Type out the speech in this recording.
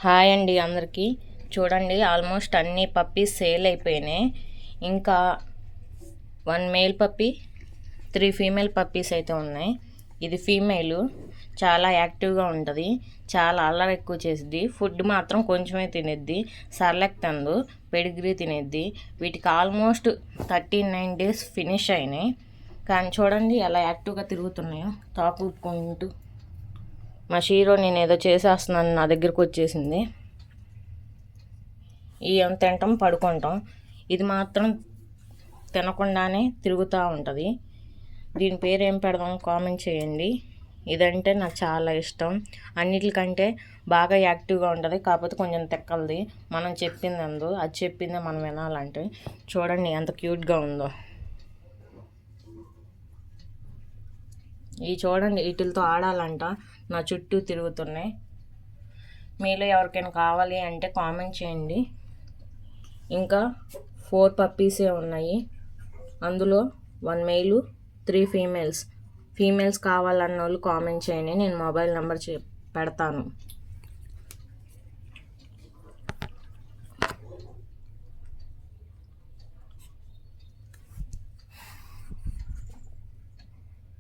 Hi అండి అందరికీ. చూడండి, ఆల్మోస్ట్ అన్ని పప్పీస్ సేల్ అయిపోయినాయి. ఇంకా 1 మేల్ పప్పీ 3 ఫీమేల్ పప్పీస్ అయితే ఉన్నాయి. ఇది ఫీమేలు, చాలా యాక్టివ్గా ఉంటుంది, చాలా అల్లరి ఎక్కువ చేసిద్ది. ఫుడ్ మాత్రం కొంచెమే తినిద్ది, సర్లెక్ తిందు, పెడిగ్రీ తినిద్ది. వీటికి ఆల్మోస్ట్ 39 days ఫినిష్ అయినాయి. కానీ చూడండి ఎలా యాక్టివ్గా తిరుగుతున్నాయో, తాకుకుంటూ. మా షీరో నేను ఏదో చేసేస్తున్నాను నా దగ్గరకు వచ్చేసింది. ఇవి తింటాం, పడుకుంటాం. ఇది మాత్రం తినకుండానే తిరుగుతూ ఉంటుంది. దీని పేరు ఏం పెడదాం కామెంట్ చేయండి. ఇదంటే నాకు చాలా ఇష్టం. అన్నిటికంటే బాగా యాక్టివ్గా ఉంటుంది, కాకపోతే కొంచెం తెక్కలది. మనం చెప్పింది అందు, అది చెప్పిందే మనం వినాలంటే. చూడండి ఎంత క్యూట్గా ఉందో. ఇవి చూడండి, వీటితో ఆడాలంట, నా చుట్టూ తిరుగుతున్నాయి. మీలో ఎవరికైనా కావాలి అంటే కామెంట్ చేయండి. ఇంకా 4 పప్పీసే ఉన్నాయి, అందులో 1 మేలు 3 ఫీమేల్స్ కావాలన్న వాళ్ళు కామెంట్ చేయండి, నేను మొబైల్ నెంబర్ పెడతాను.